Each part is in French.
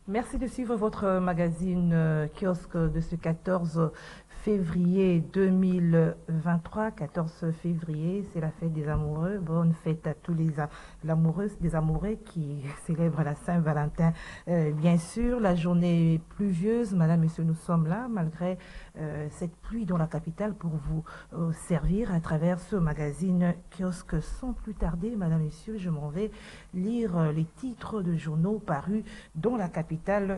Merci de suivre votre magazine kiosque de ce 14 février 2023. 14 février, c'est la fête des amoureux. Bonne fête à tous les amoureux, des amoureux qui célèbrent la Saint-Valentin. Bien sûr, la journée est pluvieuse. Madame, Monsieur, nous sommes là malgré cette pluie dans la capitale pour vous servir à travers ce magazine kiosque. Sans plus tarder, Madame, Messieurs, je m'en vais lire les titres de journaux parus dans la capitale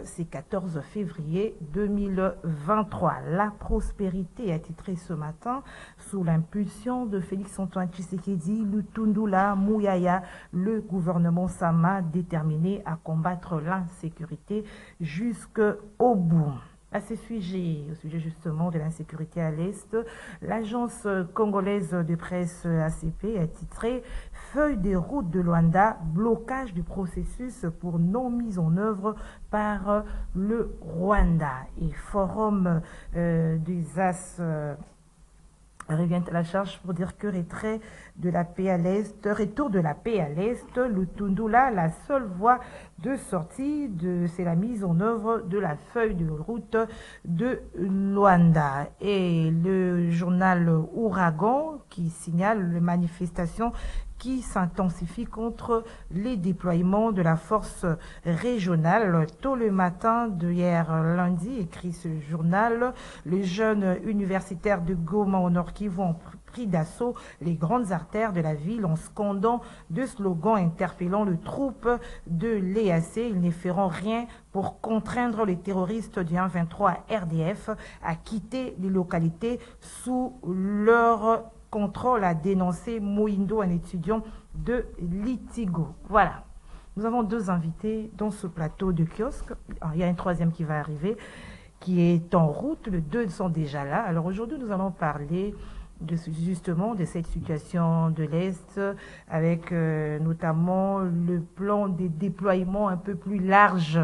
c'est 14 février 2023. La prospérité a titré ce matin sous l'impulsion de Félix-Antoine Tshisekedi, Lutundula Mouyaya, le gouvernement Sama déterminé à combattre l'insécurité jusqu'au bout. À ce sujet, au sujet justement de l'insécurité à l'Est, l'agence congolaise de presse ACP a titré « Feuille de route de Luanda, blocage du processus pour non mise en œuvre par le Rwanda ». Et Forum des As revient à la charge pour dire que retrait de la paix à l'Est, retour de la paix à l'Est, Lutundula, la seule voie de sortie, c'est la mise en œuvre de la feuille de route de Luanda. Et le journal Ouragan qui signale les manifestations qui s'intensifie contre les déploiements de la force régionale. Tôt le matin de hier lundi, écrit ce journal, les jeunes universitaires de Goma au Nord Kivu ont pris d'assaut les grandes artères de la ville en scandant deux slogans interpellant les troupes de l'EAC. Ils ne feront rien pour contraindre les terroristes du 1-23 RDF à quitter les localités sous leur contrôle, a dénoncé Moindo, un étudiant de Litigo. Voilà. Nous avons deux invités dans ce plateau de kiosque. Alors, il y a un troisième qui va arriver, qui est en route. Les deux sont déjà là. Alors aujourd'hui, nous allons parler justement de cette situation de l'Est avec notamment le plan des déploiements un peu plus large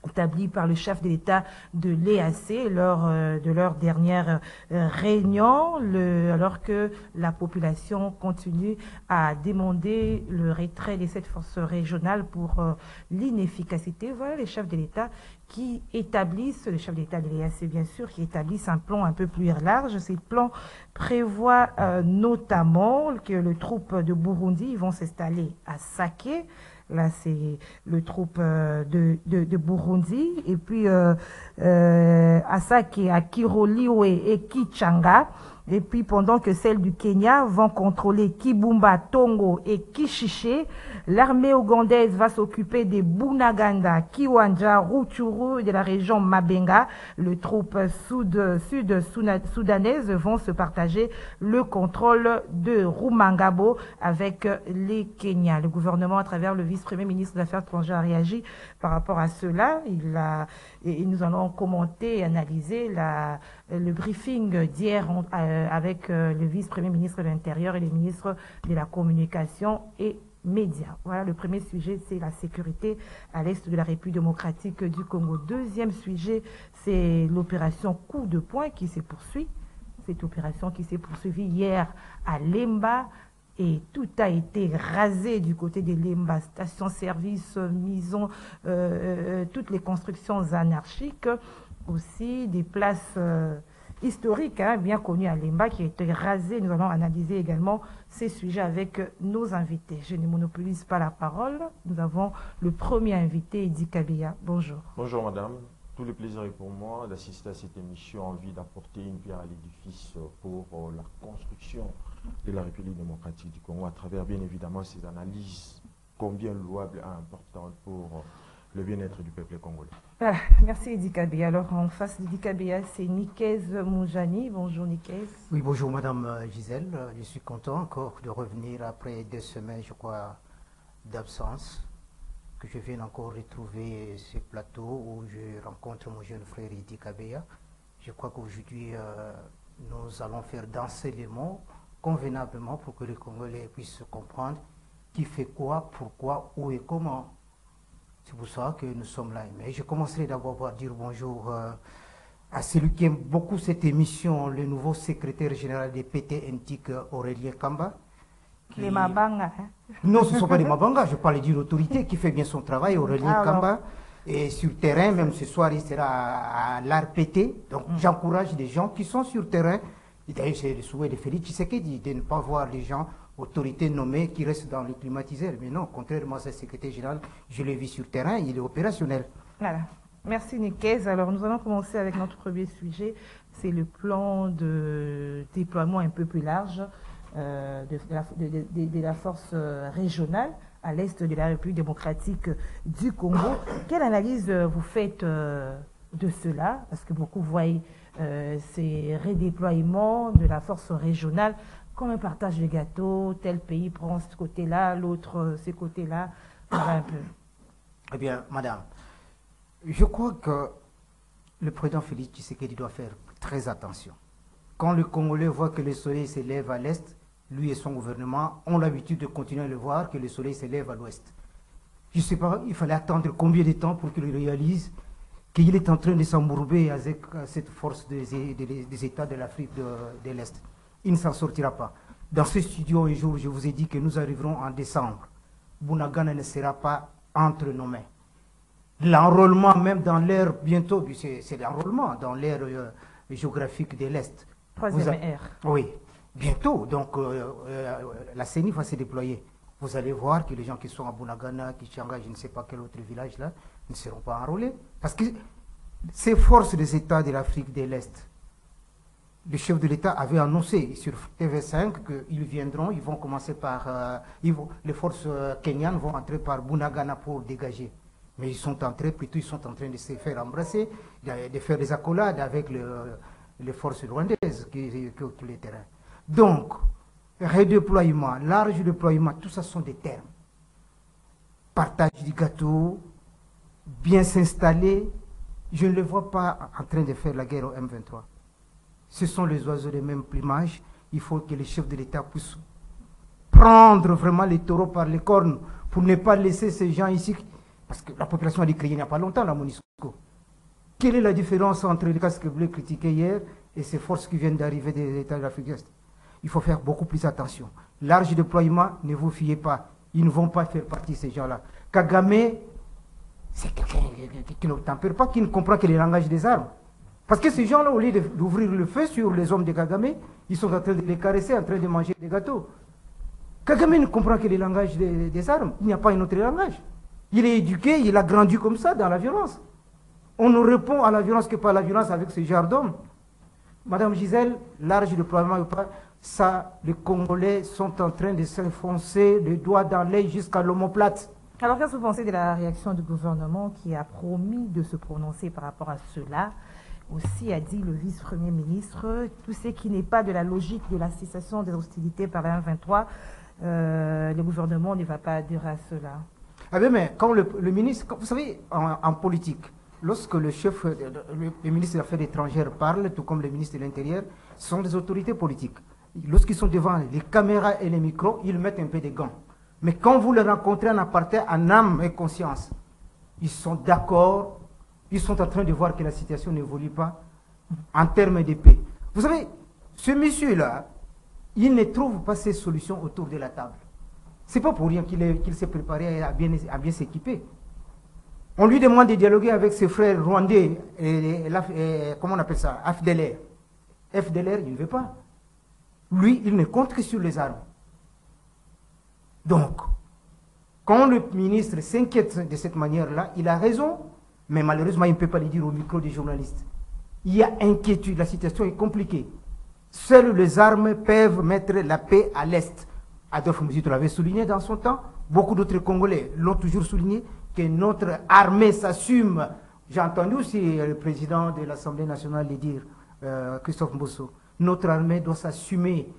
établi par le chef de l'État de l'EAC lors de leur dernière réunion, alors que la population continue à demander le retrait de cette force régionale pour l'inefficacité. Voilà les chefs de l'État qui établissent, le chef d'État de l'EAC bien sûr, qui établissent un plan un peu plus large. Ces plans prévoient notamment que les troupes de Burundi vont s'installer à Saké. Là, c'est le troupe de Burundi. Et puis, à Saké, à Kiroliwe et Kichanga. Et puis, pendant que celles du Kenya vont contrôler Kibumba, Tongo et Kishiche, l'armée ougandaise va s'occuper des Bunaganda, Kiwanja, Rutshuru et de la région Mabenga. Les troupes sud-soudanaises vont se partager le contrôle de Rumangabo avec les Kenyans. Le gouvernement, à travers le vice-premier ministre des Affaires étrangères, a réagi par rapport à cela. Et nous allons commenter et analyser le briefing d'hier avec le vice-premier ministre de l'Intérieur et le ministre de la Communication et Médias. Voilà, le premier sujet, c'est la sécurité à l'est de la République démocratique du Congo. Deuxième sujet, c'est l'opération Coup de poing qui se poursuit. Cette opération qui s'est poursuivie hier à Lemba. Et tout a été rasé du côté de Lemba, station-service, maison, toutes les constructions anarchiques, aussi des places historiques, bien connues à Lemba, qui ont été rasées. Nous allons analyser également ces sujets avec nos invités. Je ne monopolise pas la parole. Nous avons le premier invité, Edi Kabeya. Bonjour. Bonjour madame. Tout le plaisir est pour moi d'assister à cette émission, envie d'apporter une pierre à l'édifice pour la construction de la République démocratique du Congo à travers bien évidemment ces analyses combien louables et importantes pour le bien-être du peuple congolais. Voilà. Merci Edi Kabeya. Alors en face d'Edi Kabeya, c'est Nikez Moujani. Bonjour Nikez. Oui, bonjour madame Gisèle. Je suis content encore de revenir après 2 semaines, je crois, d'absence. Que je viens encore retrouver ce plateau où je rencontre mon jeune frère Edi Kabeya. Je crois qu'aujourd'hui, nous allons faire danser les mots convenablement pour que les Congolais puissent comprendre qui fait quoi, pourquoi, où et comment. C'est pour ça que nous sommes là. Mais je commencerai d'abord par dire bonjour à celui qui aime beaucoup cette émission, le nouveau secrétaire général des PT NTIC, Aurélien Kamba. Les Mabanga. Non, ce ne sont pas des Mabanga, je parle d'une autorité qui fait bien son travail, Aurélien Kamba. Et sur terrain, même ce soir, il sera à l'ARPT. Donc j'encourage les gens qui sont sur terrain. Et d'ailleurs, c'est le souhait de Félix Tshisekedi de ne pas voir les gens, autorités nommées, qui restent dans les climatiseurs. Mais non, contrairement à sa secrétaire générale, je l'ai vu sur terrain, il est opérationnel. Voilà. Merci Nikez. Alors nous allons commencer avec notre premier sujet. C'est le plan de déploiement un peu plus large de la force régionale à l'est de la République démocratique du Congo. Quelle analyse vous faites de cela? Parce que beaucoup voient ces redéploiements de la force régionale comme un partage de gâteau. Tel pays prend ce côté-là, l'autre ce côté-là. Voilà un peu. Eh bien, madame, je crois que le président Félix Tshisekedi doit faire très attention. Quand le Congolais voit que le soleil se lève à l'est, lui et son gouvernement ont l'habitude de continuer à le voir que le soleil se lève à l'ouest. Je ne sais pas, il fallait attendre combien de temps pour qu'il réalise qu'il est en train de s'embourber avec cette force des États de l'Afrique de l'Est. Il ne s'en sortira pas. Dans ce studio, un jour, je vous ai dit que nous arriverons en décembre. Bunagana ne sera pas entre nos mains. L'enrôlement, même dans l'ère, bientôt, c'est l'enrôlement dans l'ère géographique de l'Est. Troisième ère. Oui, bientôt. Donc, la CENI va se déployer. Vous allez voir que les gens qui sont à Bunagana, Kichanga, je ne sais pas quel autre village là, ne seront pas enrôlés. Parce que ces forces des États de l'Afrique de l'Est, le chef de l'État avait annoncé sur TV5 qu'ils viendront, ils vont commencer par... les forces kenyanes vont entrer par Bunagana pour dégager. Mais ils sont entrés, plutôt ils sont en train de se faire embrasser, de faire des accolades avec les forces rwandaises qui occupent les terrains. Donc, redéploiement, large déploiement, tout ça sont des termes. Partage du gâteau, bien s'installer, je ne les vois pas en train de faire la guerre au M23. Ce sont les oiseaux de même plumage. Il faut que les chefs de l'État puissent prendre vraiment les taureaux par les cornes pour ne pas laisser ces gens ici. Parce que la population a décrié il n'y a pas longtemps la MONUSCO. Quelle est la différence entre les casques bleus critiqués hier et ces forces qui viennent d'arriver des États de l'Afrique de l'Est? Il faut faire beaucoup plus attention. Large déploiement, ne vous fiez pas. Ils ne vont pas faire partie de ces gens-là. Kagame, c'est quelqu'un qui ne tempère pas, qui ne comprend que les langages des armes. Parce que ces gens-là, au lieu d'ouvrir le feu sur les hommes de Kagame, ils sont en train de les caresser, en train de manger des gâteaux. Kagame ne comprend que les langages des armes. Il n'y a pas un autre langage. Il est éduqué, il a grandi comme ça, dans la violence. On ne répond à la violence que par la violence avec ce genre d'hommes. Madame Gisèle, large déploiement ou pas, ça, les Congolais sont en train de s'enfoncer le doigt dans l'œil jusqu'à l'omoplate. Alors, qu'est-ce que vous pensez de la réaction du gouvernement qui a promis de se prononcer par rapport à cela? Aussi a dit le vice-premier ministre, tout ce qui n'est pas de la logique de la cessation des hostilités par la M23, le gouvernement ne va pas adhérer à cela. Ah bien, mais quand le ministre, vous savez, en politique, lorsque le chef, le ministre des Affaires étrangères parle, tout comme le ministre de l'Intérieur, ce sont des autorités politiques. Lorsqu'ils sont devant les caméras et les micros, ils mettent un peu de gants. Mais quand vous les rencontrez en aparté, en âme et conscience, ils sont d'accord, ils sont en train de voir que la situation n'évolue pas en termes de paix. Vous savez, ce monsieur-là, il ne trouve pas ses solutions autour de la table. Ce n'est pas pour rien qu'il s'est préparé à bien s'équiper. On lui demande de dialoguer avec ses frères rwandais, comment on appelle ça, FDLR. FDLR, il ne veut pas. Lui, il ne compte que sur les armes. Donc, quand le ministre s'inquiète de cette manière-là, il a raison, mais malheureusement, il ne peut pas le dire au micro des journalistes. Il y a inquiétude, la situation est compliquée. Seules les armes peuvent mettre la paix à l'Est. Adolphe Mouzito l'avait souligné dans son temps, beaucoup d'autres Congolais l'ont toujours souligné, que notre armée s'assume. J'ai entendu aussi le président de l'Assemblée nationale le dire, Christophe Mbosso, notre armée doit s'assumer.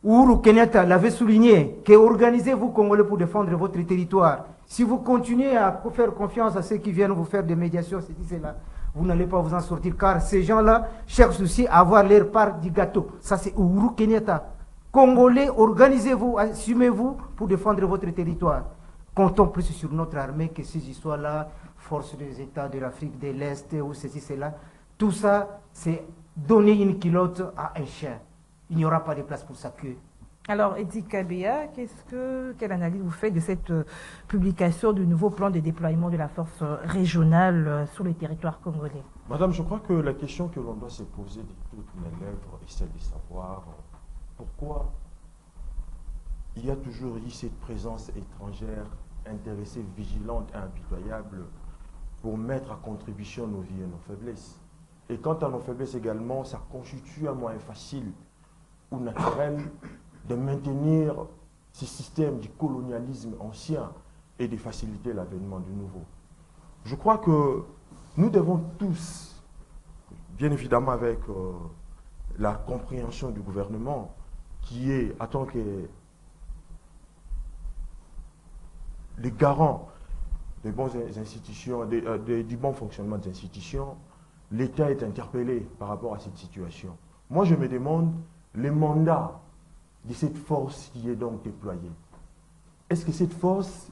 Uhuru Kenyatta l'avait souligné, que organisez-vous Congolais pour défendre votre territoire. Si vous continuez à faire confiance à ceux qui viennent vous faire des médiations, c'est là, vous n'allez pas vous en sortir, car ces gens-là cherchent aussi à avoir leur part du gâteau. Ça, c'est Uhuru Kenyatta. Congolais, organisez-vous, assumez-vous pour défendre votre territoire. Comptons plus sur notre armée que ces histoires-là, force des États de l'Afrique de l'Est ou ceci, cela. Tout ça, c'est donner une culotte à un chien. Il n'y aura pas de place pour sa queue. Alors, Eddy Kabea, quelle analyse vous faites de cette publication du nouveau plan de déploiement de la force régionale sur le territoire congolais? Madame, je crois que la question que l'on doit se poser de toutes mes lèvres est celle de savoir pourquoi il y a toujours eu cette présence étrangère intéressée, vigilante et impitoyable pour mettre à contribution nos vies et nos faiblesses. Et quant à nos faiblesses également, ça constitue un moyen facile ou naturel de maintenir ce système du colonialisme ancien et de faciliter l'avènement du nouveau. Je crois que nous devons tous, bien évidemment avec la compréhension du gouvernement, qui est, en tant que les garants des bonnes institutions, du bon fonctionnement des institutions, l'État est interpellé par rapport à cette situation. Moi, je me demande le mandat de cette force qui est donc déployée. Est-ce que cette force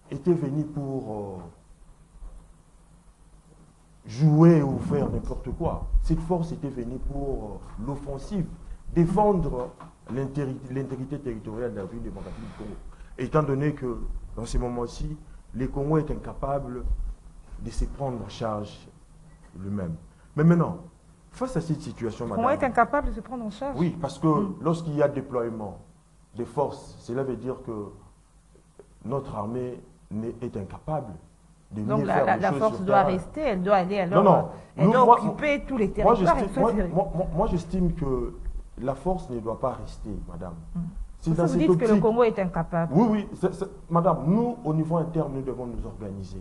était venue pour jouer ou faire n'importe quoi? Cette force était venue pour l'offensive, défendre l'intégrité territoriale de la République démocratique du Congo. Étant donné que, dans ces moments-ci, le Congo est incapable de se prendre en charge lui-même. Mais maintenant, face à cette situation, madame... Le Congo est incapable de se prendre en charge? Oui, parce que lorsqu'il y a déploiement des forces, cela veut dire que notre armée est incapable de donc mieux faire la force doit rester, elle doit aller alors... Non, elle doit occuper tous les territoires. Moi, j'estime que la force ne doit pas rester, madame. Vous dites que le Congo est incapable. Oui, madame, nous, au niveau interne, nous devons nous organiser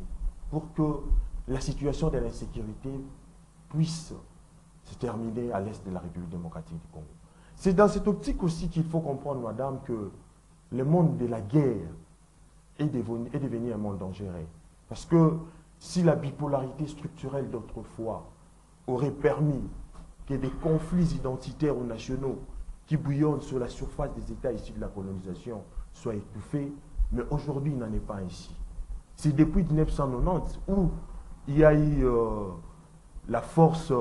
pour que la situation de l'insécurité puisse se terminer à l'est de la République démocratique du Congo. C'est dans cette optique aussi qu'il faut comprendre, madame, que le monde de la guerre est devenu un monde dangereux. Parce que si la bipolarité structurelle d'autrefois aurait permis que des conflits identitaires ou nationaux qui bouillonnent sur la surface des États issus de la colonisation soient étouffés, mais aujourd'hui, il n'en est pas ainsi. C'est depuis 1990 où il y a eu la force,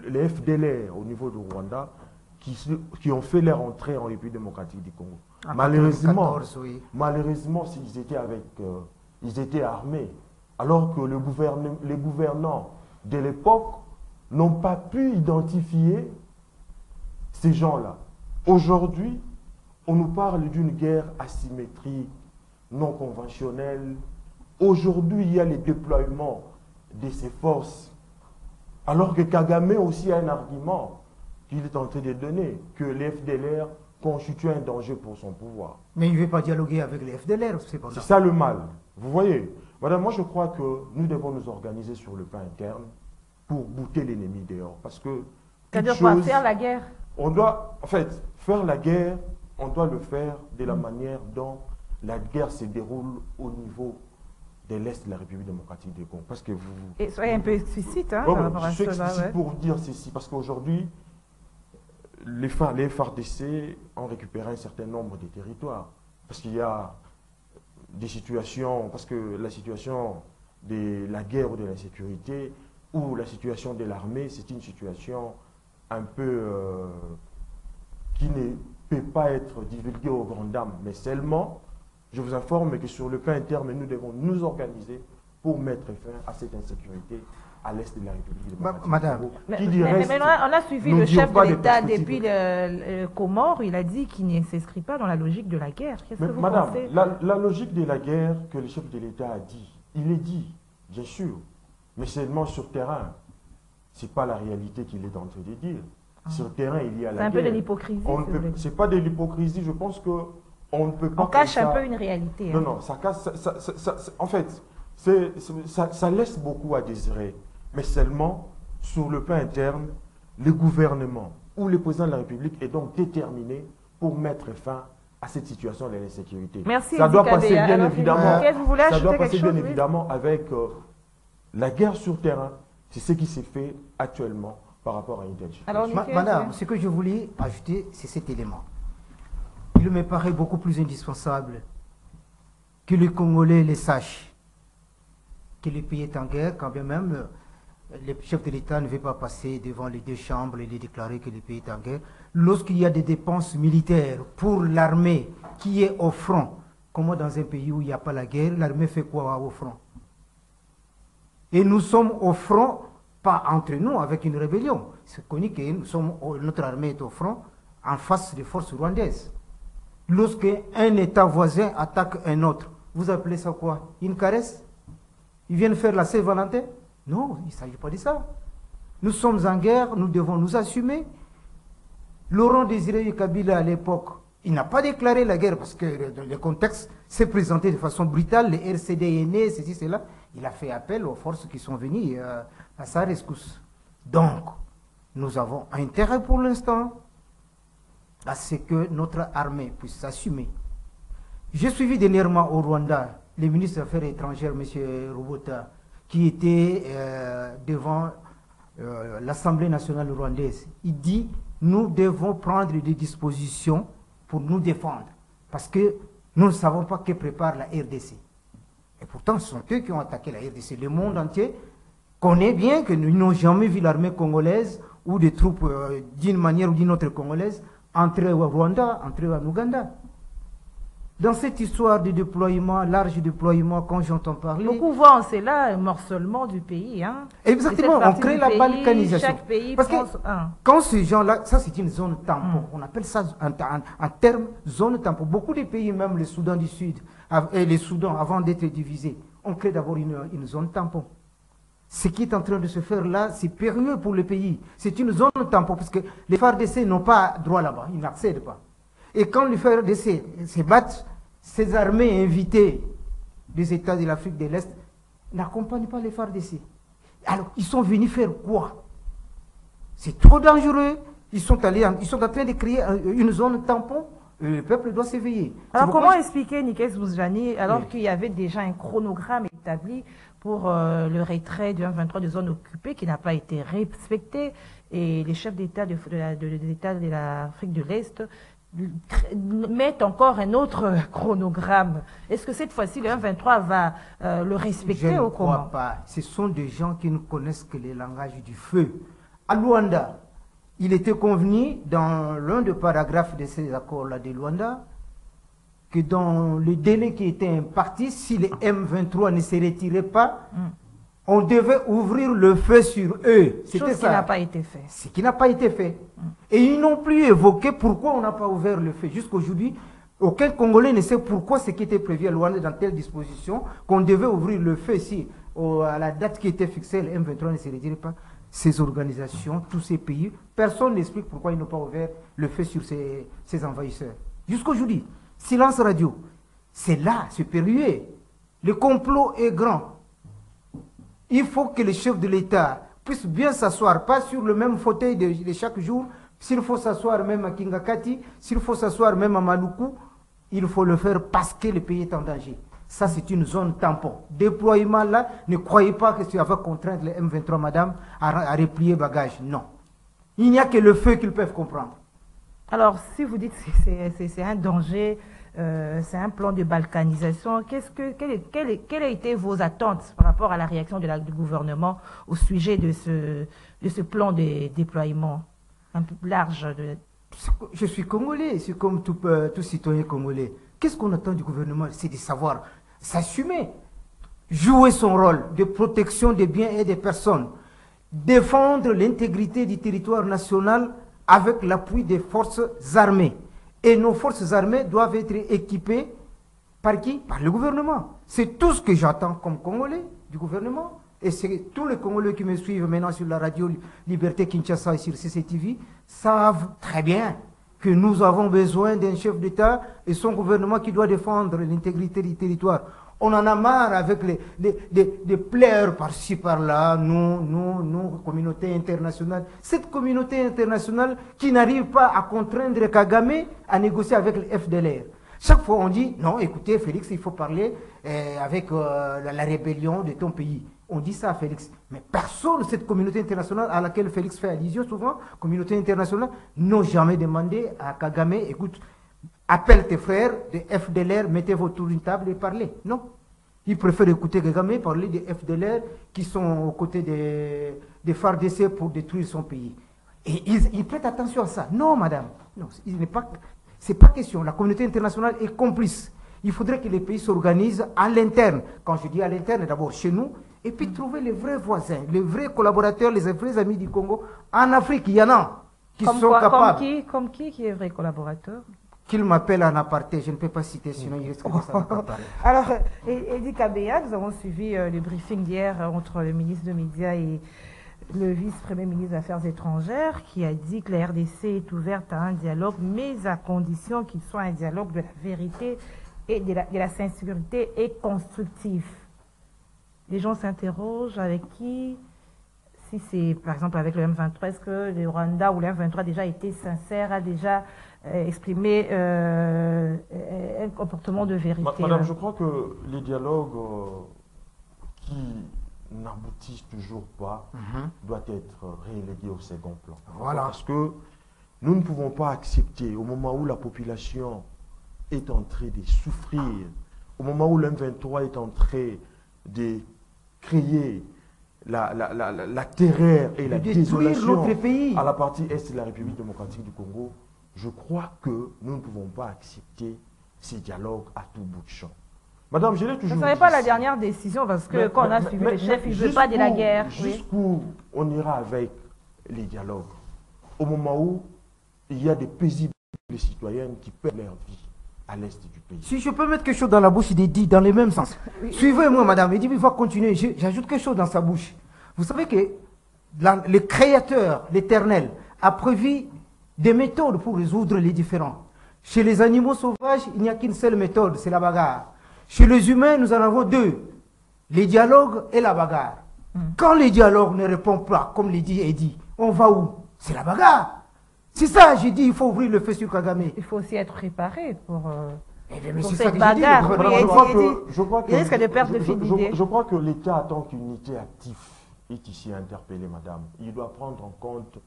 les FDLR au niveau du Rwanda, qui ont fait leur entrée en République démocratique du Congo. Malheureusement, ils étaient armés, alors que les gouvernants de l'époque n'ont pas pu identifier ces gens-là. Aujourd'hui, on nous parle d'une guerre asymétrique, non conventionnelle. Aujourd'hui, il y a les déploiements de ces forces. Alors que Kagame aussi a un argument qu'il est en train de donner, que les FDLR constituent un danger pour son pouvoir. Mais il ne veut pas dialoguer avec les FDLR, cependant. C'est ça le mal. Vous voyez, madame, moi je crois que nous devons nous organiser sur le plan interne pour bouter l'ennemi dehors. Parce que... C'est-à-dire quoi, faire la guerre? On doit, en fait, faire la guerre, on doit le faire de la manière dont la guerre se déroule au niveau de l'Est de la République démocratique du Congo. Parce que vous... Et soyez un peu explicite, hein, par rapport à je suis cela, explicite pour dire ceci, parce qu'aujourd'hui, les FARDC ont récupéré un certain nombre de territoires. Parce qu'il y a des situations, parce que la situation de la guerre ou de l'insécurité, ou la situation de l'armée, c'est une situation un peu qui ne peut pas être divulguée aux grandes dames, mais seulement, je vous informe que sur le plan interne, nous devons nous organiser pour mettre fin à cette insécurité à l'est de la République démocratique. Madame, mais on a suivi le chef de l'État depuis le Comore, il a dit qu'il ne s'inscrit pas dans la logique de la guerre. Qu'est-ce que vous pensez? La logique de la guerre que le chef de l'État a dit, il est dit, bien sûr, mais seulement sur terrain. Ce n'est pas la réalité qu'il est en train de dire. Sur le terrain, il y a la guerre. C'est un peu de l'hypocrisie. Ce n'est pas de l'hypocrisie, je pense qu'on ne peut pas... On cache un peu une réalité. Non, non, ça cache... en fait, ça laisse beaucoup à désirer. Mais seulement, sur le plan interne, le gouvernement ou le président de la République est donc déterminé pour mettre fin à cette situation de l'insécurité. Merci. Ça doit passer bien évidemment... Vous voulez ça doit passer bien chose, évidemment avec la guerre sur terrain. C'est ce qui s'est fait actuellement par rapport à une telle situation. Madame, ce que je voulais ajouter, c'est cet élément. Il me paraît beaucoup plus indispensable que les Congolais le sachent, que le pays est en guerre, quand bien même le chef de l'État ne veut pas passer devant les deux chambres et lui déclarer que le pays est en guerre. Lorsqu'il y a des dépenses militaires pour l'armée qui est au front, comment dans un pays où il n'y a pas la guerre, l'armée fait quoi au front? Et nous sommes au front, pas entre nous avec une rébellion. C'est connu que notre armée est au front en face des forces rwandaises. Lorsqu'un État voisin attaque un autre, vous appelez ça quoi? Une caresse? Ils viennent faire la Saint-Valentin? Non, il ne s'agit pas de ça. Nous sommes en guerre, nous devons nous assumer. Laurent Désiré Kabila, à l'époque, il n'a pas déclaré la guerre parce que le contexte s'est présenté de façon brutale. Le RCD est né, ceci, cela. Il a fait appel aux forces qui sont venues à sa rescousse. Donc, nous avons intérêt pour l'instant à ce que notre armée puisse s'assumer. J'ai suivi dernièrement au Rwanda le ministre des Affaires étrangères, M. Robota, qui était devant l'Assemblée nationale rwandaise. Il dit, nous devons prendre des dispositions pour nous défendre, parce que nous ne savons pas que prépare la RDC. Et pourtant, ce sont eux qui ont attaqué la RDC. Le monde entier connaît bien que nous n'avons jamais vu l'armée congolaise ou des troupes d'une manière ou d'une autre congolaise entrer au Rwanda, entrer en Ouganda. Dans cette histoire de déploiement, large déploiement, quand j'entends parler... Beaucoup voient en cela un morcellement du pays. Hein. Exactement, on crée la balkanisation. Chaque pays parce que quand ces gens-là, ça c'est une zone tampon, on appelle ça en termes zone tampon. Beaucoup de pays, même le Soudan du Sud et le Soudan, avant d'être divisés, on crée d'abord une zone tampon. Ce qui est en train de se faire là, c'est périlleux pour le pays. C'est une zone tampon, parce que les FARDC n'ont pas droit là-bas, ils n'accèdent pas. Et quand les FARDC se battent, ces armées invitées des États de l'Afrique de l'Est n'accompagnent pas les FARDC. Alors, ils sont venus faire quoi? C'est trop dangereux. Ils sont en train de créer une zone tampon. Le peuple doit s'éveiller. Alors, comment expliquer, Nikes Bouzjani, alors qu'il y avait déjà un chronogramme établi pour le retrait du 1-23 de zones occupées qui n'a pas été respecté, et les chefs d'État des États de l'Afrique de l'Est mettent encore un autre chronogramme? Est-ce que cette fois-ci, le 1-23 va le respecter ou comment? Je ne crois pas. Ce sont des gens qui ne connaissent que le langage du feu. À Luanda, il était convenu dans l'un des paragraphes de ces accords-là de Luanda que dans le délai qui était imparti, si les M23 ne se retiraient pas, on devait ouvrir le feu sur eux. Chose qui n'a pas été fait. Ce qui n'a pas été fait. Et ils n'ont plus évoqué pourquoi on n'a pas ouvert le feu. Jusqu'aujourd'hui, aucun Congolais ne sait pourquoi ce qui était prévu à Luanda dans telle disposition, qu'on devait ouvrir le feu si à la date qui était fixée, le M23 ne se retirait pas. Ces organisations, tous ces pays, personne n'explique pourquoi ils n'ont pas ouvert le feu sur ces envahisseurs. Jusqu'aujourd'hui, silence radio. C'est là, c'est périlleux. Le complot est grand. Il faut que le chef de l'État puisse bien s'asseoir, pas sur le même fauteuil de chaque jour. S'il faut s'asseoir même à Kingakati, s'il faut s'asseoir même à Maluku, il faut le faire parce que le pays est en danger. Ça, c'est une zone tampon. Déploiement là, ne croyez pas que ça va contraindre les M23, madame, à replier bagage. Non. Il n'y a que le feu qu'ils peuvent comprendre. Alors, si vous dites que c'est un danger, c'est un plan de balkanisation, quelles ont été vos attentes par rapport à la réaction du gouvernement au sujet de ce plan de déploiement un peu large Je suis congolais, c'est comme tout citoyen congolais. Qu'est-ce qu'on attend du gouvernement? C'est de savoir s'assumer, jouer son rôle de protection des biens et des personnes, défendre l'intégrité du territoire national avec l'appui des forces armées. Et nos forces armées doivent être équipées par qui? Par le gouvernement. C'est tout ce que j'attends comme Congolais du gouvernement. Et c'est tous les Congolais qui me suivent maintenant sur la radio Liberté Kinshasa et sur CCTV savent très bien que nous avons besoin d'un chef d'État et son gouvernement qui doit défendre l'intégrité du territoire. On en a marre avec des pleurs par-ci, par-là, nous, communauté internationale. Cette communauté internationale qui n'arrive pas à contraindre Kagame à négocier avec le FDLR. Chaque fois on dit, non, écoutez Félix, il faut parler avec la rébellion de ton pays. On dit ça à Félix. Mais personne de cette communauté internationale à laquelle Félix fait allusion souvent, communauté internationale, n'a jamais demandé à Kagame, écoute, appelle tes frères de FDLR, mettez-vous autour d'une table et parlez. Non. Ils préfèrent écouter Kagame parler des FDLR qui sont aux côtés des FARDC pour détruire son pays. Et ils prêtent attention à ça. Non, madame. Non, c'est pas question. La communauté internationale est complice. Il faudrait que les pays s'organisent à l'interne. Quand je dis à l'interne, d'abord chez nous, et puis trouver les vrais voisins, les vrais collaborateurs, les vrais amis du Congo. En Afrique, il y en a qui sont capables. Comme qui est vrai collaborateur? Qu'il m'appelle en aparté, je ne peux pas citer, sinon il risque de ça. Alors, Edi Kabea, nous avons suivi le briefing d'hier entre le ministre des Médias et le vice-premier ministre des Affaires étrangères, qui a dit que la RDC est ouverte à un dialogue, mais à condition qu'il soit un dialogue de la vérité et de la sincérité et constructif. Les gens s'interrogent avec qui, si c'est par exemple avec le M23, est-ce que le Rwanda ou le M23 a déjà été sincère, a déjà exprimé un comportement de vérité? Madame, je crois que les dialogues qui n'aboutissent toujours pas doivent être relégués au second plan. Voilà. Parce que nous ne pouvons pas accepter, au moment où la population est en train de souffrir, au moment où le M23 est en train de créer la terreur et la désolation à la partie est de la République démocratique du Congo, je crois que nous ne pouvons pas accepter ces dialogues à tout bout de champ. Madame, je l'ai toujours dit. Ce n'est pas la dernière décision parce que quand on a suivi le chef, il ne veut pas de la guerre. Jusqu'où on ira avec les dialogues? Au moment où il y a des paisibles citoyennes qui perdent leur vie à l'est du pays. Si je peux mettre quelque chose dans la bouche d'Edi dans le même sens. Suivez-moi, madame. Edi, il va continuer. J'ajoute quelque chose dans sa bouche. Vous savez que le Créateur, l'Éternel, a prévu des méthodes pour résoudre les différends. Chez les animaux sauvages, il n'y a qu'une seule méthode, c'est la bagarre. Chez les humains, nous en avons deux, les dialogues et la bagarre. Quand les dialogues ne répondent pas, comme l'a dit Edi, on va où? C'est la bagarre. C'est ça, j'ai dit, il faut ouvrir le feu sur Kagame. Il faut aussi être préparé pour cette bagarre. Il risque de perdre le fil d'idée. Je crois que l'État, en tant qu'unité active, est ici interpellé, madame. Il doit prendre en compte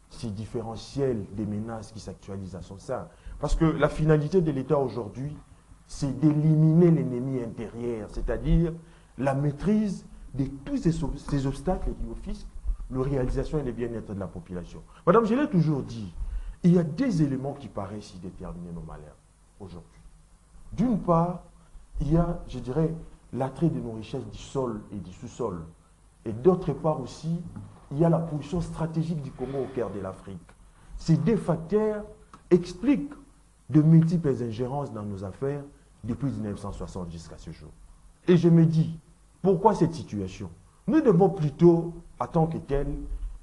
ces différentiels des menaces qui s'actualisent à son sein. Parce que la finalité de l'État aujourd'hui, c'est d'éliminer l'ennemi intérieur, c'est-à-dire la maîtrise de tous ces obstacles qui offusquent la réalisation et le bien-être de la population. Madame, je l'ai toujours dit, il y a des éléments qui paraissent y déterminer nos malheurs aujourd'hui. D'une part, il y a, je dirais, l'attrait de nos richesses du sol et du sous-sol. Et d'autre part aussi, il y a la position stratégique du Congo au cœur de l'Afrique. Ces deux facteurs expliquent de multiples ingérences dans nos affaires depuis 1960 jusqu'à ce jour. Et je me dis, pourquoi cette situation? Nous devons plutôt, en tant que tel,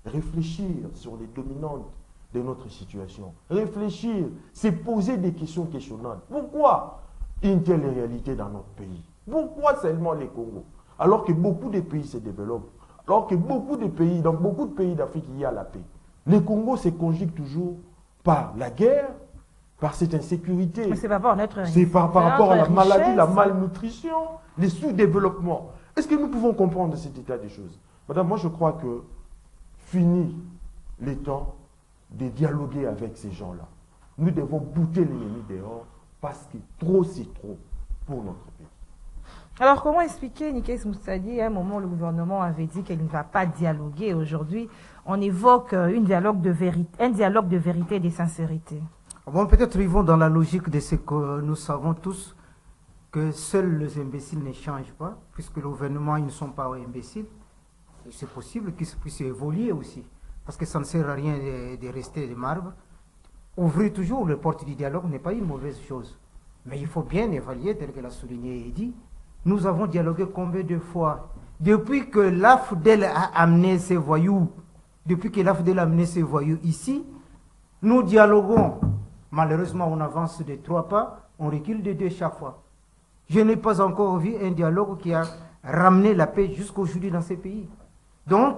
réfléchir sur les dominantes de notre situation. Réfléchir, c'est poser des questions questionnantes. Pourquoi une telle réalité dans notre pays? Pourquoi seulement les Congos? Alors que beaucoup de pays se développent, alors que beaucoup de pays, dans beaucoup de pays d'Afrique, il y a la paix. Les Congos se conjuguent toujours par la guerre, par cette insécurité. Mais c'est par rapport à notre C'est par rapport à la maladie, la malnutrition, les sous-développements. Est-ce que nous pouvons comprendre cet état des choses? Madame, moi je crois que fini les temps de dialoguer avec ces gens-là. Nous devons bouter l'ennemi dehors parce que trop c'est trop pour notre pays. Alors comment expliquer, Nikes Moussadi, à un moment où le gouvernement avait dit qu'il ne va pas dialoguer, aujourd'hui on évoque un dialogue de vérité et de sincérité? Bon, peut-être ils vont dans la logique de ce que nous savons tous, que seuls les imbéciles ne changent pas, puisque le gouvernement, ils ne sont pas imbéciles. C'est possible qu'ils puissent évoluer aussi, parce que ça ne sert à rien de rester de marbre. Ouvrir toujours les portes du dialogue n'est pas une mauvaise chose. Mais il faut bien évaluer, tel que l'a souligné Edi. Nous avons dialogué combien de fois? Depuis que l'AFDEL a amené ses voyous, ici, nous dialoguons. Malheureusement, on avance de 3 pas, on recule de 2 chaque fois. Je n'ai pas encore vu un dialogue qui a ramené la paix jusqu'aujourd'hui dans ces pays. Donc,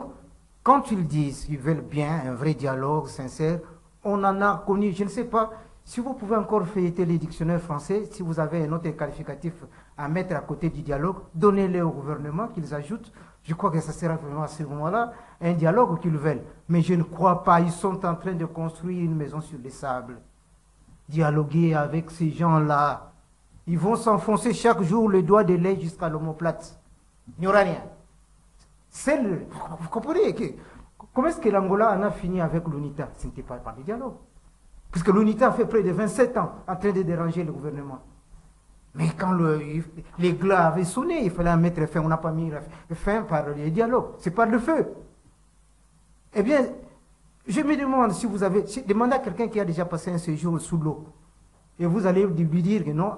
quand ils disent qu'ils veulent bien un vrai dialogue sincère, on en a connu, je ne sais pas, si vous pouvez encore feuilleter les dictionnaires français, si vous avez un autre qualificatif à mettre à côté du dialogue, donnez-le au gouvernement qu'ils ajoutent. Je crois que ça sera vraiment à ce moment-là un dialogue qu'ils veulent. Mais je ne crois pas, ils sont en train de construire une maison sur le sable. Dialoguer avec ces gens-là, Ils vont s'enfoncer chaque jour le doigt de lait jusqu'à l'omoplate. Il n'y aura rien. Vous comprenez comment est-ce que l'Angola en a fini avec l'UNITA? Ce n'était pas par le dialogue. Puisque l'UNITA a fait près de 27 ans en train de déranger le gouvernement. Mais quand les glas avaient sonné, il fallait en mettre fin. On n'a pas mis fin par le dialogue. C'est par le feu. Eh bien, je me demande si vous avez... Demandez à quelqu'un qui a déjà passé un séjour sous l'eau. Et vous allez lui dire que non,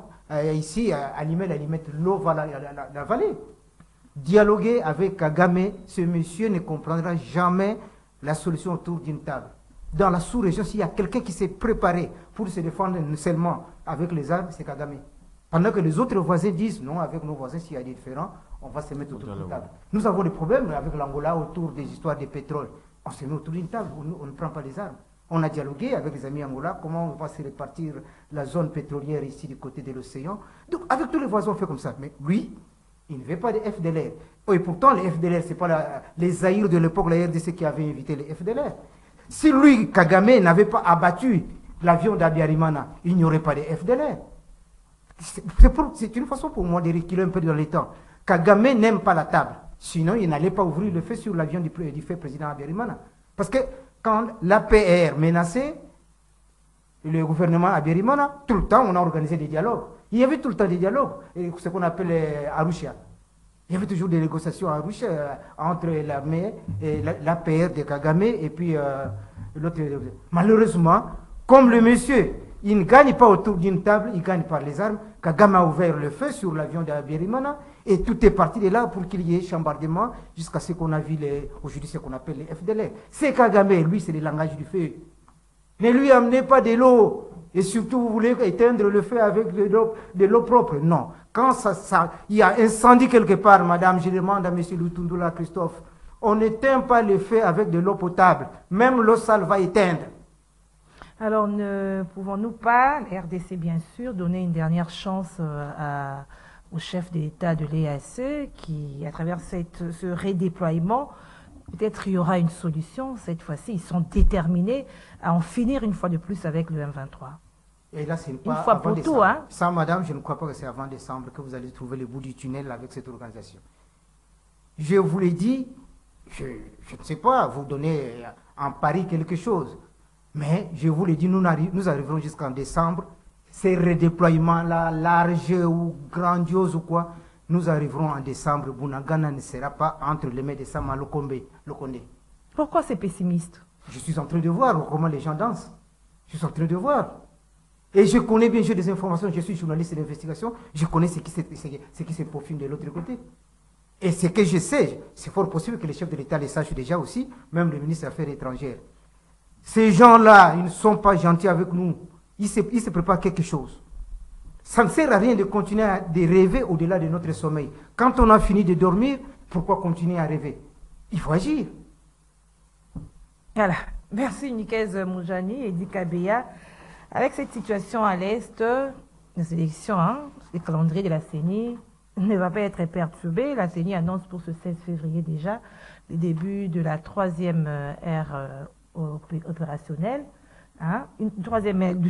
ici, à Limette, l'eau va la vallée. Dialoguer avec Kagame, ce monsieur ne comprendra jamais la solution autour d'une table. Dans la sous-région, s'il y a quelqu'un qui s'est préparé pour se défendre seulement avec les armes, c'est Kagame. Pendant que les autres voisins disent, non, avec nos voisins, s'il y a des différends, on va se mettre autour d'une table. Nous avons des problèmes avec l'Angola autour des histoires de pétrole. On se met autour d'une table, on ne prend pas les armes. On a dialogué avec les amis Angola, comment on va se répartir la zone pétrolière ici du côté de l'océan. Donc, avec tous les voisins, on fait comme ça. Mais lui, il ne veut pas de FDLR. Et pourtant, les FDLR, ce n'est pas les Zaïre de l'époque, la RDC qui avait invité les FDLR. Si lui, Kagame, n'avait pas abattu l'avion d'Abiyarimana, il n'y aurait pas de FDLR. C'est une façon pour moi de reculer un peu dans les temps. Kagame n'aime pas la table. Sinon, il n'allait pas ouvrir le feu sur l'avion du fait président Abiyarimana. Parce que quand l'APR menaçait le gouvernement Abiyarimana, tout le temps, on a organisé des dialogues. Il y avait tout le temps des dialogues, ce qu'on appelle Arusha. Il y avait toujours des négociations à Arusha entre l'armée et l'APR de Kagame et puis l'autre. Malheureusement, comme le monsieur, il ne gagne pas autour d'une table, il gagne par les armes. Kagame a ouvert le feu sur l'avion d'Abiyarimana et tout est parti de là pour qu'il y ait chambardement jusqu'à ce qu'on a vu aujourd'hui ce qu'on appelle les FDLR. C'est Kagame, lui, c'est le langage du feu. Ne lui amenez pas de l'eau. Et surtout, vous voulez éteindre le feu avec de l'eau propre. Non. Quand il y a incendie quelque part, madame, je demande à M. Lutundula Christophe, on n'éteint pas le feu avec de l'eau potable. Même l'eau sale va éteindre. Alors, ne pouvons-nous pas, la RDC bien sûr, donner une dernière chance au chef de l'État de l'EAC qui, à travers ce redéploiement, peut-être il y aura une solution cette fois-ci. Ils sont déterminés à en finir une fois de plus avec le M23. Et là, c'est pas une fois pour tout, hein? Ça, madame, je ne crois pas que c'est avant décembre que vous allez trouver le bout du tunnel avec cette organisation. Je vous l'ai dit, je ne sais pas, vous donner en pari quelque chose. Mais je vous l'ai dit, nous arriverons jusqu'en décembre. Ces redéploiements-là, larges ou grandioses ou quoi, nous arriverons en décembre. Bunagana ne sera pas entre les mains de Sama Lokonde. Pourquoi c'est pessimiste? Je suis en train de voir comment les gens dansent. Je suis en train de voir. Et je connais bien, j'ai des informations, je suis journaliste d'investigation, je connais ce qui se profile de l'autre côté. Et ce que je sais, c'est fort possible que les chefs de l'État les sachent déjà aussi, même le ministre des Affaires étrangères. Ces gens-là, ils ne sont pas gentils avec nous. Ils se préparent quelque chose. Ça ne sert à rien de continuer à rêver au-delà de notre sommeil. Quand on a fini de dormir, pourquoi continuer à rêver? Il faut agir. Voilà. Merci Nikez Moujani et Dikabeya. Avec cette situation à l'Est, les élections, le calendrier de la CENI ne va pas être perturbé. La CENI annonce pour ce 16 février déjà le début de la troisième ère opérationnelle, du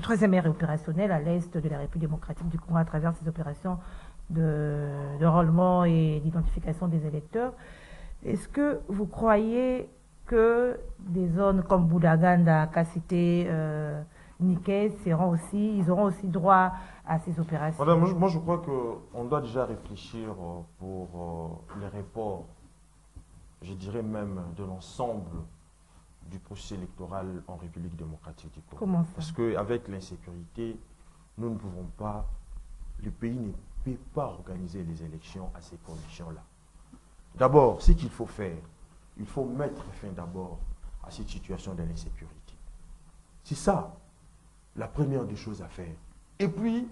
troisième ère opérationnelle à l'Est de la République démocratique du Congo à travers ces opérations de d'enrôlement et d'identification des électeurs. Est-ce que vous croyez que des zones comme Boudaganda, Kassité, Niké ils auront aussi droit à ces opérations? Madame, moi je crois qu'on doit déjà réfléchir pour les reports, je dirais même de l'ensemble du processus électoral en République démocratique du Congo. Comment ça? Parce qu'avec l'insécurité, nous ne pouvons pas, le pays ne peut pas organiser les élections à ces conditions-là. D'abord, ce qu'il faut faire, il faut mettre fin d'abord à cette situation de l'insécurité. C'est ça la première des choses à faire. Et puis,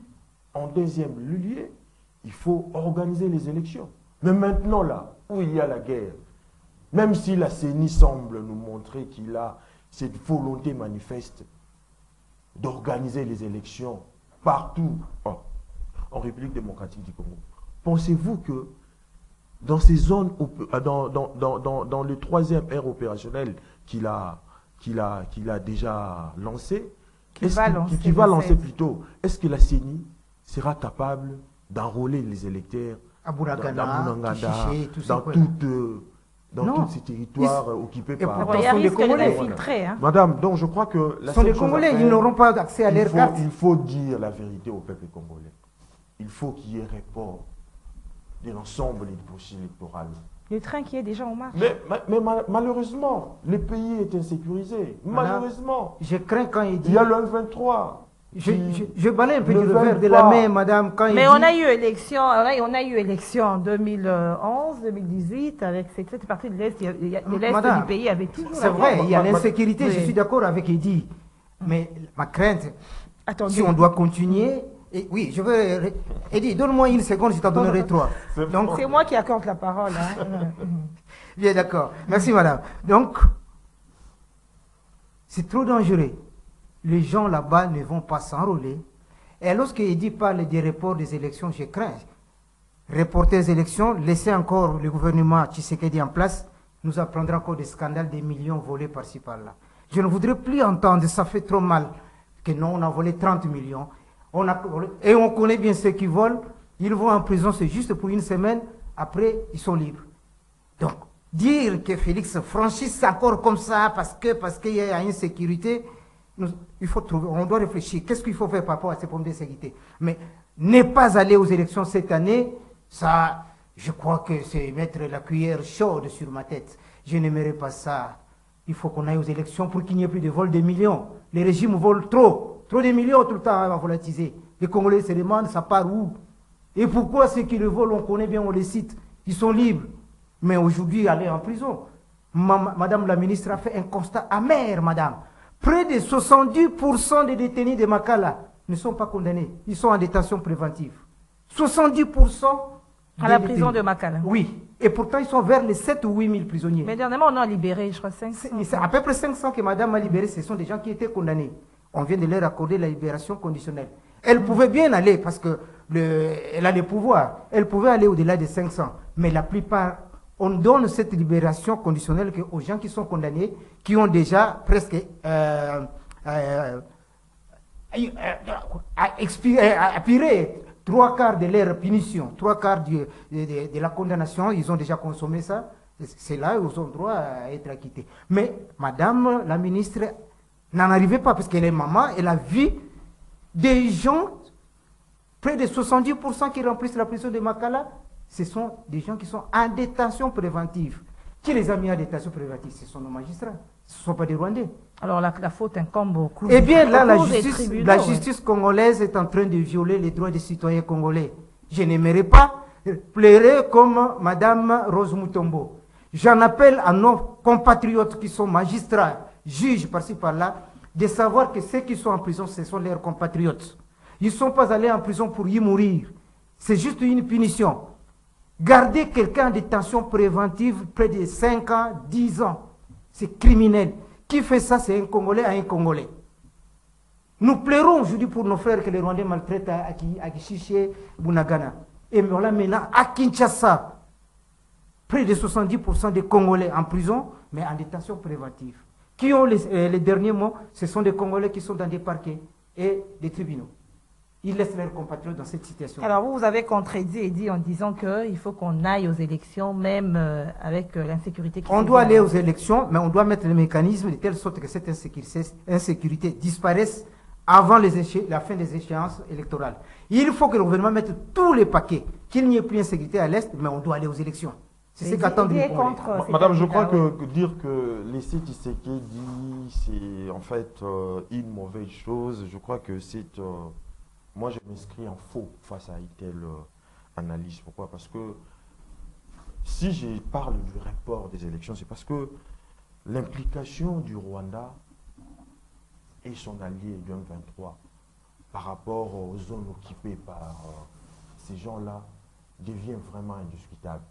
en deuxième lieu, il faut organiser les élections. Mais maintenant, là où il y a la guerre, même si la CENI semble nous montrer qu'il a cette volonté manifeste d'organiser les élections partout en République démocratique du Congo, pensez-vous que dans ces zones, dans le troisième ère opérationnel qu'il a déjà lancé, qui va lancer plutôt, est-ce que la CENI sera capable d'enrôler les électeurs à Bouragana, dans tous ces territoires occupés par... Il y a risque de les filtrer. Hein. Madame, donc je crois que... Ce sont des Congolais, ils n'auront pas accès à leur carte. Il faut dire la vérité au peuple congolais. Il faut qu'il y ait report de l'ensemble des dossiers électoraux. Le train qui est déjà en marche. Mais malheureusement, le pays est insécurisé. Malheureusement. Je crains quand il dit... Il y a le 23. Je balaye un peu du revers de la main, madame, quand mais il on dit... a eu élection, en 2011, 2018, avec cette partie de l'Est, l'Est du pays avait toujours... C'est vrai, il y a l'insécurité, je suis d'accord avec Eddy. Mais ma crainte, si on doit continuer... Et oui, je veux... Eddy, donne-moi une seconde, je t'en donnerai 3. C'est moi qui accorde la parole. Hein. Bien, d'accord. Merci, madame. Donc, c'est trop dangereux. Les gens là-bas ne vont pas s'enrôler. Et lorsque Eddy parle des reports des élections, je crains. Reporter les élections, laisser encore le gouvernement Tshisekedi en place, nous apprendra encore des scandales, des millions volés par-ci par-là. Je ne voudrais plus entendre, ça fait trop mal, que non, on a volé 30 millions. Et on connaît bien ceux qui volent, ils vont en prison, c'est juste pour une semaine, après, ils sont libres. Donc, dire que Félix franchisse encore comme ça, parce qu'il y a une sécurité, il faut trouver, on doit réfléchir. Qu'est-ce qu'il faut faire par rapport à ces problèmes de sécurité? Mais ne pas aller aux élections cette année, ça, je crois que c'est mettre la cuillère chaude sur ma tête. Je n'aimerais pas ça. Il faut qu'on aille aux élections pour qu'il n'y ait plus de vol de millions. Les régimes volent trop de millions tout le temps à volatiser. Les Congolais se demandent, ça part où? Et pourquoi ceux qui le volent, on connaît bien, on les cite, ils sont libres. Mais aujourd'hui, aller en prison. Madame la ministre a fait un constat amer, madame. Près de 70% des détenus de Makala ne sont pas condamnés. Ils sont en détention préventive. 70% à la prison de Makala. Oui. Et pourtant, ils sont vers les 7 ou 8 000 prisonniers. Mais dernièrement, on a libéré, je crois, 500. C'est à peu près 500 que madame a libéré. Ce sont des gens qui étaient condamnés. On vient de leur accorder la libération conditionnelle. Elle pouvait bien aller parce qu'elle a le pouvoir. Elle pouvait aller au-delà des 500. Mais la plupart... On donne cette libération conditionnelle aux gens qui sont condamnés, qui ont déjà presque expiré 3/4 de leur punition, 3/4 de la condamnation, ils ont déjà consommé ça. C'est là où ils ont droit à être acquittés. Mais madame la ministre n'en arrivait pas parce qu'elle est maman, elle a vu des gens, près de 70% qui remplissent la prison de Makala. Ce sont des gens qui sont en détention préventive. Qui les a mis en détention préventive? Ce sont nos magistrats. Ce ne sont pas des Rwandais. Alors la faute incombe beaucoup. Eh bien là, la justice congolaise est en train de violer les droits des citoyens congolais. Je n'aimerais pas pleurer comme Madame Rose Mutombo. J'en appelle à nos compatriotes qui sont magistrats, juges par-ci par-là, de savoir que ceux qui sont en prison, ce sont leurs compatriotes. Ils ne sont pas allés en prison pour y mourir. C'est juste une punition. Garder quelqu'un en détention préventive près de 5 ans, 10 ans, c'est criminel. Qui fait ça, c'est un Congolais à un Congolais. Nous pleurons aujourd'hui pour nos frères que les Rwandais maltraitent à Kichiché, Bunagana. Et voilà maintenant à Kinshasa, près de 70% des Congolais en prison, mais en détention préventive. Qui ont les derniers mots? Ce sont des Congolais qui sont dans des parquets et des tribunaux. Ils laissent leurs compatriotes dans cette situation. Alors vous avez contredit et dit en disant qu'il faut qu'on aille aux élections, même avec l'insécurité qui On doit aller aux élections, mais on doit mettre les mécanismes de telle sorte que cette insécurité disparaisse avant la fin des échéances électorales. Il faut que le gouvernement mette tous les paquets, qu'il n'y ait plus d'insécurité à l'Est, mais on doit aller aux élections. C'est ce qu'attendent les Congolais. Madame, je crois que dire que laisser Tshisekedi, c'est en fait une mauvaise chose. Je crois que c'est... moi, je m'inscris en faux face à une telle analyse. Pourquoi? Parce que si je parle du report des élections, c'est parce que l'implication du Rwanda et son allié du M23 par rapport aux zones occupées par ces gens-là devient vraiment indiscutable.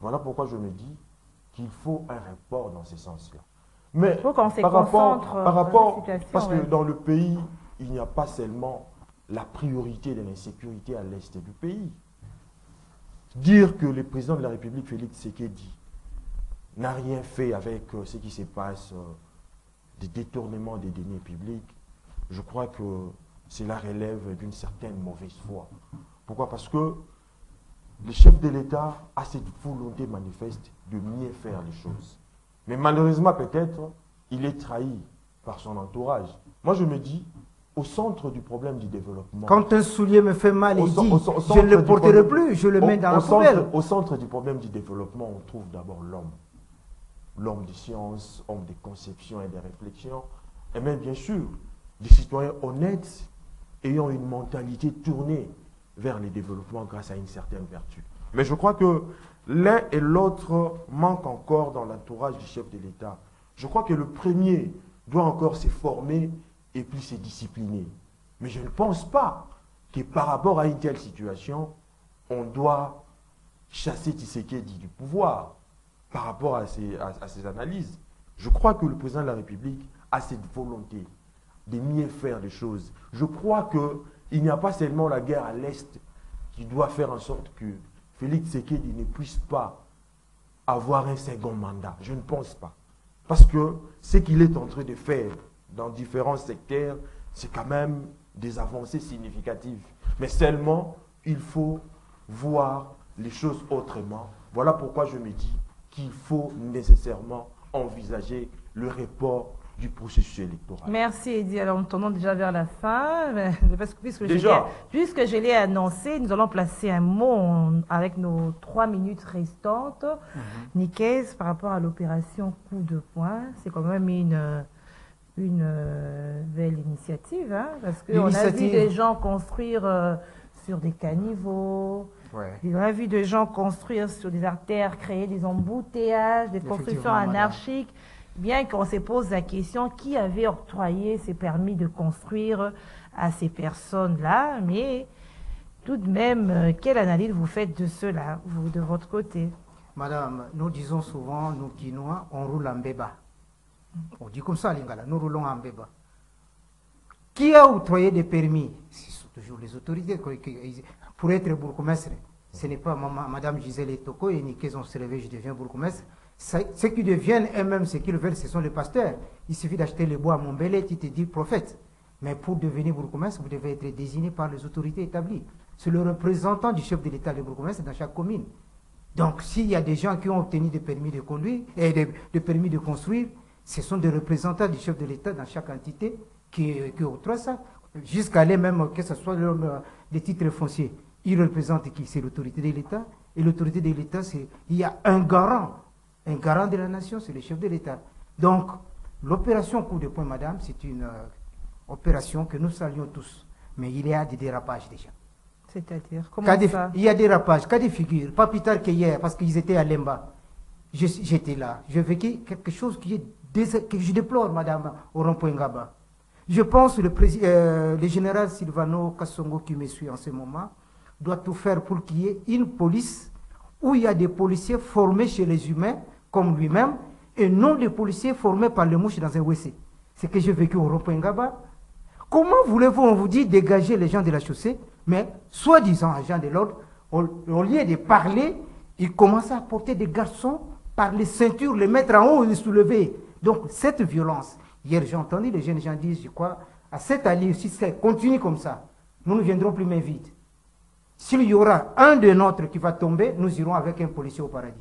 Voilà pourquoi je me dis qu'il faut un report dans ce sens-là. Mais par rapport parce que dans le pays, il n'y a pas seulement la priorité de l'insécurité à l'est du pays. Dire que le président de la République, Félix Tshisekedi, n'a rien fait avec ce qui se passe, des détournements des deniers publics, je crois que cela relève d'une certaine mauvaise foi. Pourquoi? Parce que le chef de l'État a cette volonté manifeste de mieux faire les choses. Mais malheureusement, peut-être, il est trahi par son entourage. Moi, je me dis, au centre du problème du développement... Quand un soulier me fait mal, il dit, je ne le porterai plus, je le mets dans la poubelle. Au centre du problème du développement, on trouve d'abord l'homme. L'homme de science, homme de conception et de réflexion. Et même, bien sûr, des citoyens honnêtes ayant une mentalité tournée vers le développement grâce à une certaine vertu. Mais je crois que l'un et l'autre manquent encore dans l'entourage du chef de l'État. Je crois que le premier doit encore se former et puis se discipliner. Mais je ne pense pas que par rapport à une telle situation, on doit chasser Tshisekedi du pouvoir par rapport à ces analyses. Je crois que le président de la République a cette volonté de mieux faire les choses. Je crois qu'il n'y a pas seulement la guerre à l'Est qui doit faire en sorte que Félix Tshisekedi ne puisse pas avoir un second mandat. Je ne pense pas. Parce que ce qu'il est en train de faire dans différents secteurs, c'est quand même des avancées significatives. Mais seulement, il faut voir les choses autrement. Voilà pourquoi je me dis qu'il faut nécessairement envisager le report du processus électoral. Merci Eddy. Alors nous tournons déjà vers la fin. Parce que puisque je l'ai annoncé, nous allons placer un mot avec nos 3 minutes restantes. Nikez, par rapport à l'opération coup de poing, c'est quand même une belle initiative, hein, parce qu'on a vu des gens construire sur des caniveaux, on a vu des gens construire sur des artères, créer des embouteillages, des constructions anarchiques, bien qu'on se pose la question qui avait octroyé ces permis de construire à ces personnes-là, mais tout de même, quelle analyse vous faites de cela, vous, de votre côté? Madame, nous disons souvent, nous Guinois, on roule en béba. On dit comme ça, Lingala, nous roulons en béba. Qui a octroyé des permis? Ce sont toujours les autorités. Pour être bourgmestre, ce n'est pas Madame Gisèle Etoko et Nikez, on se réveille, je deviens bourgmestre. Ceux qui deviennent eux-mêmes, ce qu'ils veulent, ce sont les pasteurs. Il suffit d'acheter les bois à Montbellet, tu te dis prophète. Mais pour devenir bourgmestre, vous devez être désigné par les autorités établies. C'est le représentant du chef de l'État, le bourgmestre, dans chaque commune. Donc, s'il y a des gens qui ont obtenu des permis de conduire et des permis de construire, ce sont des représentants du chef de l'État dans chaque entité qui octroient ça. Jusqu'à aller même, que ce soit des titres fonciers. Ils représentent qui? C'est l'autorité de l'État. Et l'autorité de l'État, il y a un garant de la nation, c'est le chef de l'État. Donc, l'opération coup de poing, madame, c'est une opération que nous saluons tous. Mais il y a des dérapages déjà. C'est-à-dire, comment ça? Il y a des dérapages, cas de figure, pas plus tard qu'hier, parce qu'ils étaient à Lemba. J'étais là. J'ai vécu quelque chose que je déplore, madame, au rond-point Ngaba. Je pense que le général Silvano Kassongo, qui me suit en ce moment, doit tout faire pour qu'il y ait une police où il y a des policiers formés chez les humains, comme lui-même, et non des policiers formés par les mouches dans un WC. C'est ce que j'ai vécu au rond-point Ngaba. Comment voulez-vous, on vous dit, dégager les gens de la chaussée, mais soi-disant agents de l'ordre, au lieu de parler, ils commencent à porter des garçons par les ceintures, les mettre en haut et les soulever. Donc, cette violence, hier j'ai entendu les jeunes gens dire, je crois, à cette allure, si ça continue comme ça, nous ne viendrons plus main vide. S'il y aura un de nôtres qui va tomber, nous irons avec un policier au paradis.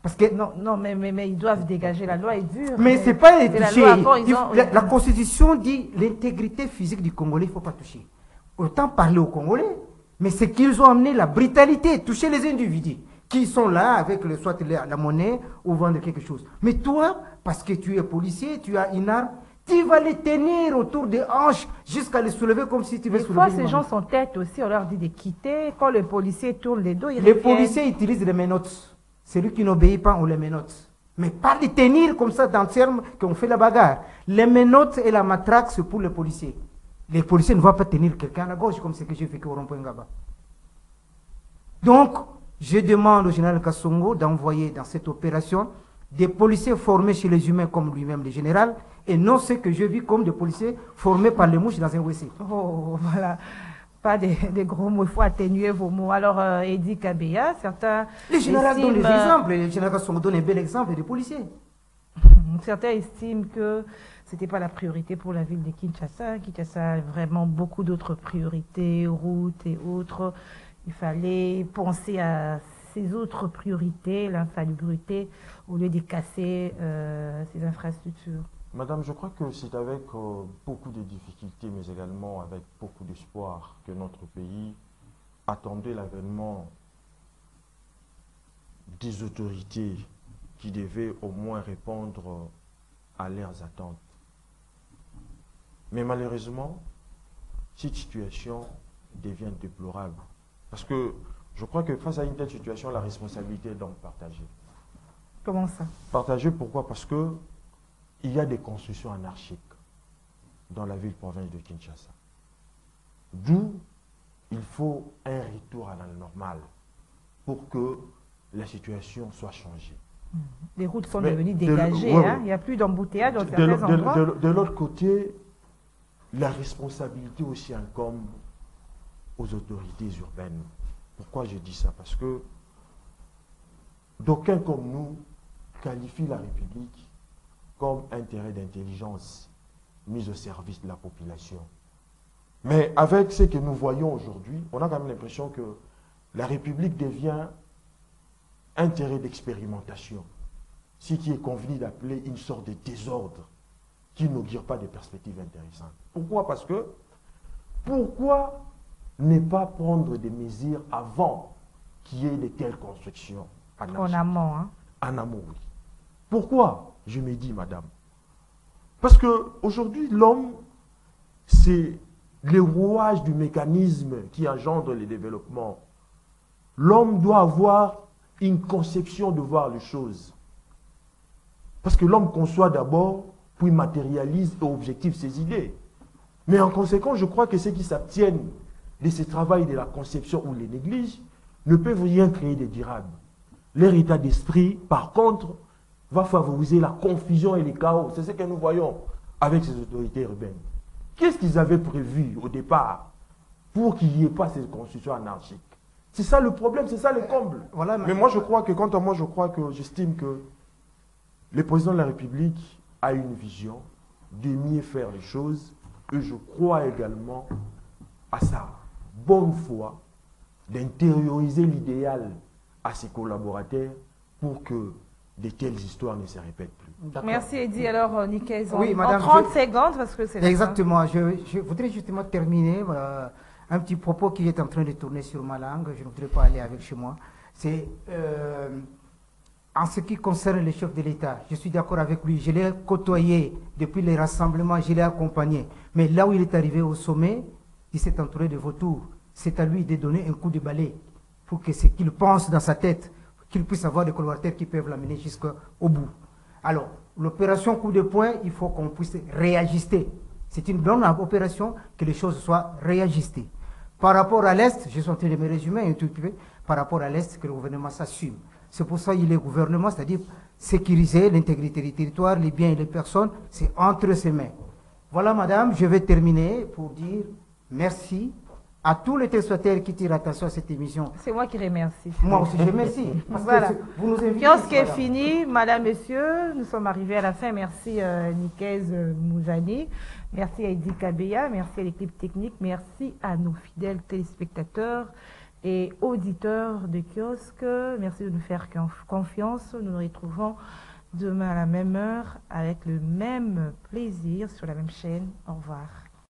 Parce que non, mais ils doivent dégager. La loi est dure. Mais ce n'est pas les toucher. La loi, Constitution dit l'intégrité physique du Congolais, il ne faut pas toucher. Autant parler aux Congolais, mais c'est qu'ils ont amené la brutalité, toucher les individus qui sont là avec soit la monnaie ou vendre quelque chose. Mais toi, parce que tu es policier, tu as une arme, tu vas les tenir autour des hanches jusqu'à les soulever comme si tu veux soulever. Des fois, ces gens sont têtes aussi, on leur dit de quitter. Quand le policier tourne les dos, les policiers utilisent les menottes. Celui qui n'obéit pas, on les menotte. Mais pas les tenir comme ça dans le terme qu'on fait la bagarre. Les menottes et la matraque, c'est pour les policiers. Les policiers ne vont pas tenir quelqu'un à la gauche comme ce que j'ai fait au rond-point Ngaba. Donc, je demande au général Kassongo d'envoyer dans cette opération des policiers formés chez les humains comme lui-même le général, et non ceux que je vis comme des policiers formés par les mouches dans un WC. Oh, voilà. Pas des gros mots, il faut atténuer vos mots. Alors, Eddy Kabeya, certains... Le général donne des exemples, le général Kassongo donne un bel exemple des policiers. Certains estiment que ce n'était pas la priorité pour la ville de Kinshasa. Kinshasa a vraiment beaucoup d'autres priorités, routes et autres. Il fallait penser à ces autres priorités, l'insalubrité, au lieu de casser ces infrastructures. Madame, je crois que c'est avec beaucoup de difficultés, mais également avec beaucoup d'espoir que notre pays attendait l'avènement des autorités qui devaient au moins répondre à leurs attentes. Mais malheureusement, cette situation devient déplorable. Parce que je crois que face à une telle situation, la responsabilité est donc partagée. Comment ça? Partagée pourquoi? Parce que il y a des constructions anarchiques dans la ville-province de Kinshasa. D'où il faut un retour à la normale pour que la situation soit changée. Les routes sont devenues dégagées, ouais, hein? Il n'y a plus d'embouteillage dans certains endroits. De l'autre côté, la responsabilité aussi incombe aux autorités urbaines. Pourquoi je dis ça? Parce que d'aucuns comme nous qualifient la République comme un terrain d'intelligence mis au service de la population. Mais avec ce que nous voyons aujourd'hui, on a quand même l'impression que la République devient un terrain d'expérimentation, ce qui est convenu d'appeler une sorte de désordre qui n'augure pas de perspectives intéressantes. Pourquoi? Parce que, pourquoi ne pas prendre des mesures avant qu'il y ait de telles constructions en amont, hein? En amont, oui. Pourquoi? Je me dis, madame. Parce qu'aujourd'hui, l'homme, c'est le rouage du mécanisme qui engendre le développement. L'homme doit avoir une conception de voir les choses. Parce que l'homme conçoit d'abord, puis matérialise et objective ses idées. Mais en conséquence, je crois que ceux qui s'abstiennent de ce travail de la conception ou les négligent ne peuvent rien créer de durable. Leur état d'esprit, par contre, va favoriser la confusion et les chaos. C'est ce que nous voyons avec ces autorités urbaines. Qu'est-ce qu'ils avaient prévu au départ pour qu'il n'y ait pas cette construction anarchique? C'est ça le problème, c'est ça le comble. Voilà, mais moi, je crois que, quant à moi, j'estime que le président de la République a une vision de mieux faire les choses et je crois également à sa bonne foi d'intérioriser l'idéal à ses collaborateurs pour que de telles histoires ne se répètent plus. Merci Eddy. Alors, Nikes, oui, en 30 secondes, parce que c'est exactement. Je voudrais justement terminer un petit propos qui est en train de tourner sur ma langue. Je ne voudrais pas aller avec chez moi. C'est en ce qui concerne le chef de l'État. Je suis d'accord avec lui. Je l'ai côtoyé depuis les rassemblements, je l'ai accompagné. Mais là où il est arrivé au sommet, il s'est entouré de vautours. C'est à lui de donner un coup de balai pour que ce qu'il pense dans sa tête, qu'il puisse avoir des collaborateurs qui peuvent l'amener jusqu'au bout. Alors, l'opération coup de poing, il faut qu'on puisse réajuster. C'est une bonne opération que les choses soient réajustées. Par rapport à l'Est, je suis en train de me résumer un tout petit peu, par rapport à l'Est, que le gouvernement s'assume. C'est pour ça qu'il est gouvernement, c'est-à-dire sécuriser l'intégrité du territoire, les biens et les personnes, c'est entre ses mains. Voilà, madame, je vais terminer pour dire merci à tous les téléspectateurs qui tirent attention à cette émission. C'est moi qui remercie. Moi aussi, je remercie. Voilà. Vous nous invitez. Kiosque est fini, madame, monsieur. Nous sommes arrivés à la fin. Merci Nikes Moujani. Merci à Eddy Kabeya. Merci à l'équipe technique. Merci à nos fidèles téléspectateurs et auditeurs de Kiosque. Merci de nous faire confiance. Nous nous retrouvons demain à la même heure avec le même plaisir sur la même chaîne. Au revoir.